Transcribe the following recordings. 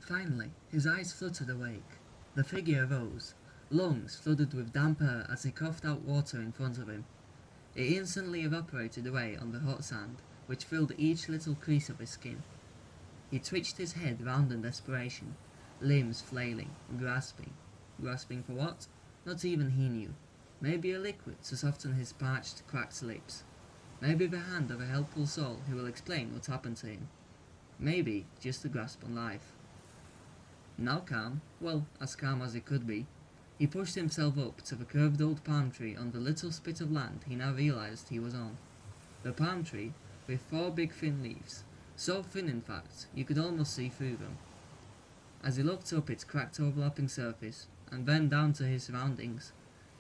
Finally, his eyes fluttered awake. The figure rose, lungs flooded with damp air as he coughed out water in front of him. It instantly evaporated away on the hot sand, which filled each little crease of his skin. He twitched his head round in desperation, limbs flailing, grasping. Grasping for what? Not even he knew. Maybe a liquid to soften his parched, cracked lips. Maybe the hand of a helpful soul who will explain what happened to him. Maybe just a grasp on life. Now calm, well, as calm as he could be, he pushed himself up to the curved old palm tree on the little spit of land he now realized he was on. The palm tree, with 4 big thin leaves, so thin in fact you could almost see through them. As he looked up its cracked overlapping surface, and then down to his surroundings,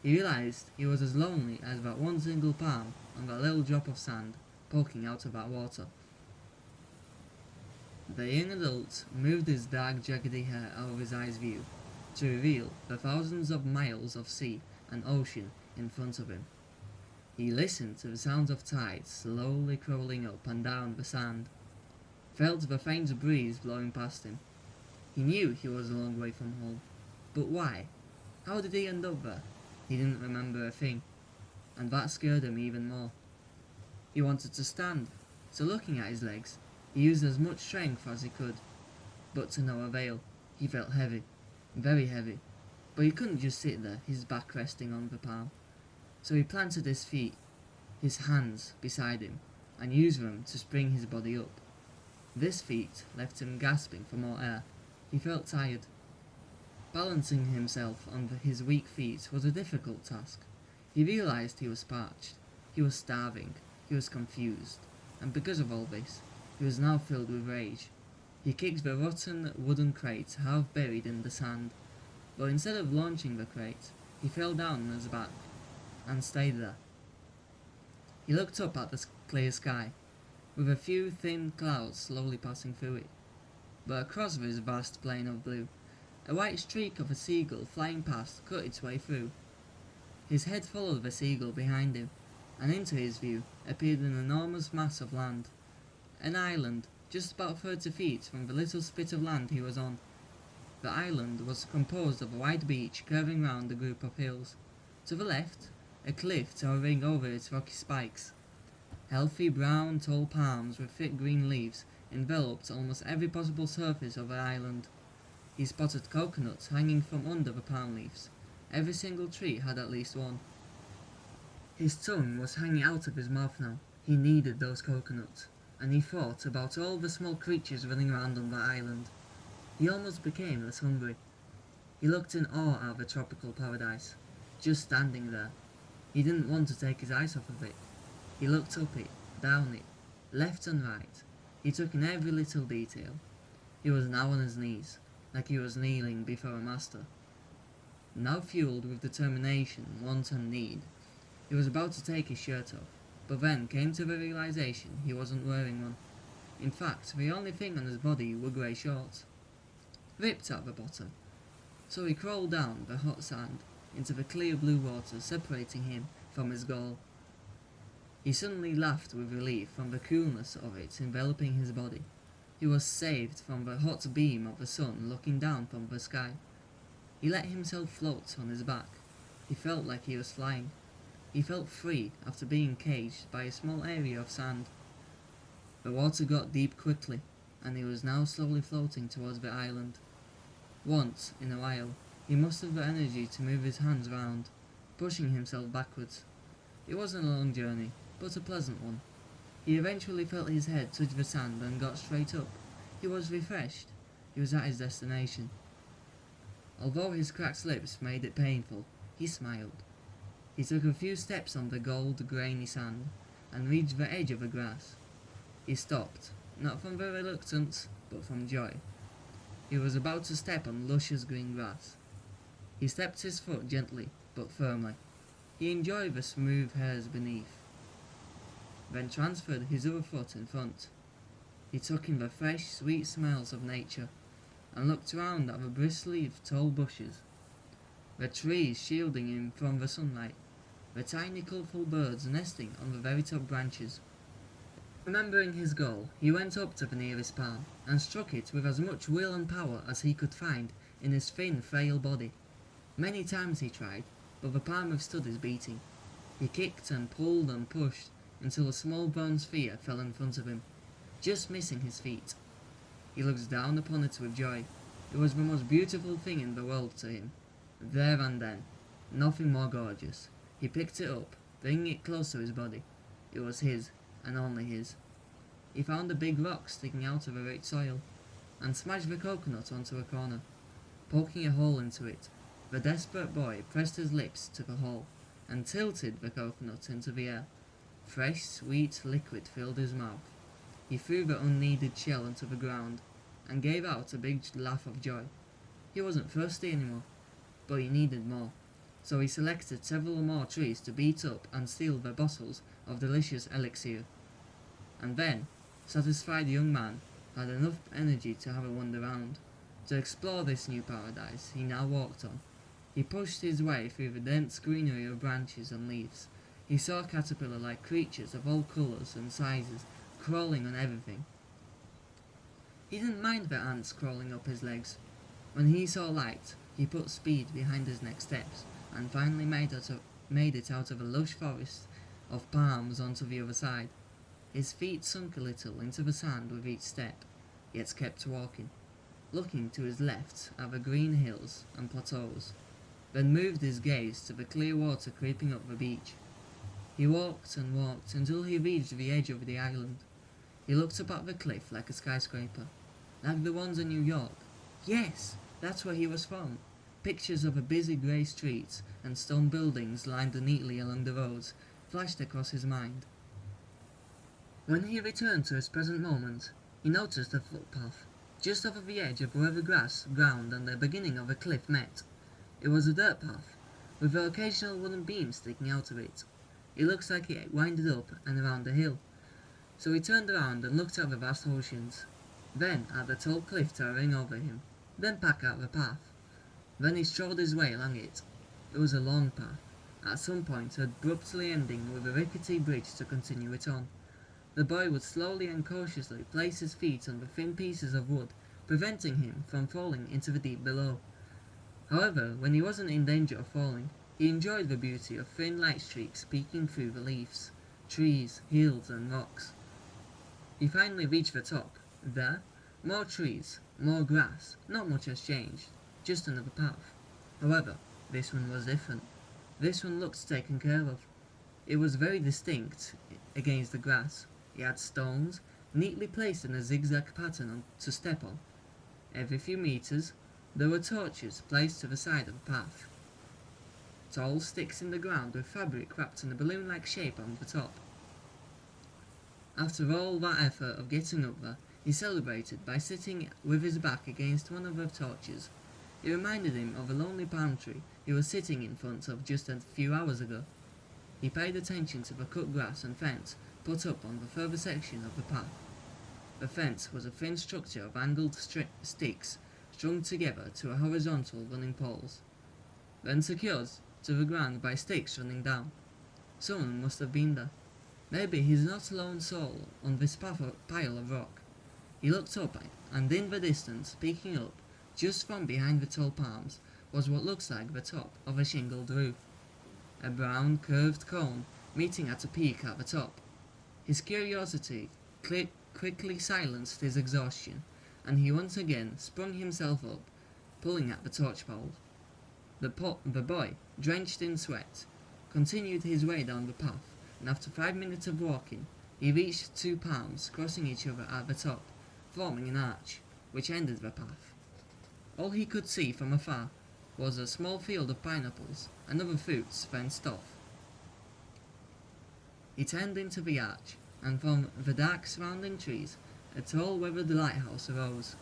he realized he was as lonely as that one single palm on that little drop of sand poking out of that water. The young adult moved his dark jaggedy hair out of his eye's view, to reveal the thousands of miles of sea and ocean in front of him. He listened to the sounds of tides slowly crawling up and down the sand, felt the faint breeze blowing past him. He knew he was a long way from home, but why? How did he end up there? He didn't remember a thing, and that scared him even more. He wanted to stand, so looking at his legs, he used as much strength as he could, but to no avail. He felt heavy, very heavy, but he couldn't just sit there, his back resting on the palm. So he planted his feet, his hands beside him, and used them to spring his body up. This feat left him gasping for more air. He felt tired. Balancing himself on his weak feet was a difficult task. He realized he was parched, he was starving, he was confused, and because of all this, he was now filled with rage. He kicked the rotten wooden crate half buried in the sand, but instead of launching the crate, he fell down on his back and stayed there. He looked up at the clear sky, with a few thin clouds slowly passing through it. But across this vast plain of blue, a white streak of a seagull flying past cut its way through. His head followed the seagull behind him, and into his view appeared an enormous mass of land. An island, just about 30 feet from the little spit of land he was on. The island was composed of a wide beach curving round a group of hills. To the left, a cliff towering over its rocky spikes. Healthy brown tall palms with thick green leaves enveloped almost every possible surface of the island. He spotted coconuts hanging from under the palm leaves. Every single tree had at least one. His tongue was hanging out of his mouth now. He needed those coconuts, and he thought about all the small creatures running around on the island. He almost became less hungry. He looked in awe at the tropical paradise, just standing there. He didn't want to take his eyes off of it. He looked up it, down it, left and right. He took in every little detail. He was now on his knees, like he was kneeling before a master. Now fueled with determination, want and need, he was about to take his shirt off, but then came to the realization he wasn't wearing one. In fact, the only thing on his body were grey shorts, ripped at the bottom. So he crawled down the hot sand into the clear blue water separating him from his goal. He suddenly laughed with relief from the coolness of it enveloping his body. He was saved from the hot beam of the sun looking down from the sky. He let himself float on his back. He felt like he was flying. He felt free after being caged by a small area of sand. The water got deep quickly, and he was now slowly floating towards the island. Once in a while, he mustered the energy to move his hands round, pushing himself backwards. It wasn't a long journey, but a pleasant one. He eventually felt his head touch the sand and got straight up. He was refreshed. He was at his destination. Although his cracked lips made it painful, he smiled. He took a few steps on the gold, grainy sand, and reached the edge of the grass. He stopped, not from the reluctance, but from joy. He was about to step on luscious green grass. He stepped his foot gently, but firmly. He enjoyed the smooth hairs beneath, then transferred his other foot in front. He took in the fresh, sweet smells of nature, and looked round at the bristly tall bushes, the trees shielding him from the sunlight, the tiny colourful birds nesting on the very top branches. Remembering his goal, he went up to the nearest palm and struck it with as much will and power as he could find in his thin, frail body. Many times he tried, but the palm withstood his beating. He kicked and pulled and pushed until a small bronze sphere fell in front of him, just missing his feet. He looked down upon it with joy. It was the most beautiful thing in the world to him. There and then, nothing more gorgeous. He picked it up, bringing it close to his body. It was his, and only his. He found a big rock sticking out of the rich soil, and smashed the coconut onto a corner, poking a hole into it. The desperate boy pressed his lips to the hole, and tilted the coconut into the air. Fresh, sweet liquid filled his mouth. He threw the unneeded shell onto the ground, and gave out a big laugh of joy. He wasn't thirsty anymore, but he needed more, so he selected several more trees to beat up and steal the bottles of delicious elixir. And then, satisfied young man had enough energy to have a wander round. To explore this new paradise he now walked on. He pushed his way through the dense greenery of branches and leaves. He saw caterpillar-like creatures of all colours and sizes crawling on everything. He didn't mind the ants crawling up his legs. When he saw light, he put speed behind his next steps and finally made it out of a lush forest of palms onto the other side. His feet sunk a little into the sand with each step, yet kept walking, looking to his left at the green hills and plateaus, then moved his gaze to the clear water creeping up the beach. He walked and walked until he reached the edge of the island. He looked up at the cliff like a skyscraper, like the ones in New York. Yes, that's where he was from. Pictures of a busy grey streets and stone buildings lined neatly along the roads flashed across his mind. When he returned to his present moment, he noticed a footpath, just over the edge of where the grass, ground and the beginning of a cliff met. It was a dirt path, with the occasional wooden beams sticking out of it. It looked like it winded up and around a hill, so he turned around and looked at the vast oceans, then at the tall cliff towering over him, then back at the path. Then he strolled his way along it. It was a long path, at some point abruptly ending with a rickety bridge to continue it on. The boy would slowly and cautiously place his feet on the thin pieces of wood, preventing him from falling into the deep below. However, when he wasn't in danger of falling, he enjoyed the beauty of thin light streaks peeking through the leaves, trees, hills and rocks. He finally reached the top. There, more trees, more grass, not much has changed, just another path. However, this one was different. This one looked taken care of. It was very distinct against the grass. It had stones, neatly placed in a zigzag pattern to step on. Every few meters, there were torches placed to the side of the path. Tall sticks in the ground with fabric wrapped in a balloon-like shape on the top. After all that effort of getting up there, he celebrated by sitting with his back against one of the torches. It reminded him of a lonely palm tree he was sitting in front of just a few hours ago. He paid attention to the cut grass and fence put up on the further section of the path. The fence was a thin structure of angled sticks strung together to a horizontal running poles, then secured to the ground by sticks running down. Someone must have been there. Maybe he's not a lone soul on this pile of rock. He looked up, and in the distance, peeking up, just from behind the tall palms, was what looks like the top of a shingled roof. A brown, curved cone meeting at a peak at the top. His curiosity quickly silenced his exhaustion, and he once again sprung himself up, pulling at the torch pole. The boy, drenched in sweat, continued his way down the path, and after 5 minutes of walking, he reached two palms crossing each other at the top, forming an arch, which ended the path. All he could see from afar was a small field of pineapples and other fruits fenced off. He turned into the arch, and from the dark surrounding trees, a tall weathered lighthouse arose.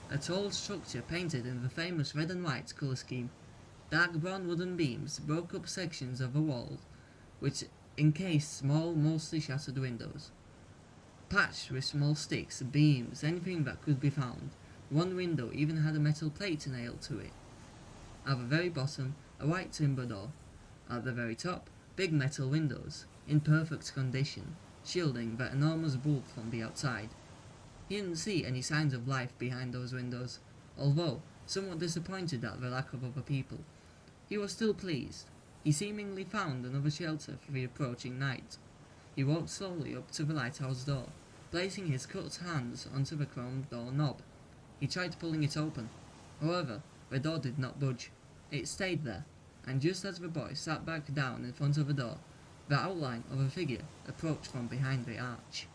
A tall structure painted in the famous red and white colour scheme. Dark brown wooden beams broke up sections of the wall, which encased small, mostly shattered windows. Patched with small sticks, beams, anything that could be found, one window even had a metal plate nailed to it. At the very bottom, a white timber door. At the very top, big metal windows, in perfect condition, shielding the enormous bulk from the outside. He didn't see any signs of life behind those windows, although somewhat disappointed at the lack of other people. He was still pleased. He seemingly found another shelter for the approaching night. He walked slowly up to the lighthouse door, placing his cut hands onto the chrome door knob. He tried pulling it open. However, the door did not budge. It stayed there, and just as the boy sat back down in front of the door, the outline of a figure approached from behind the arch.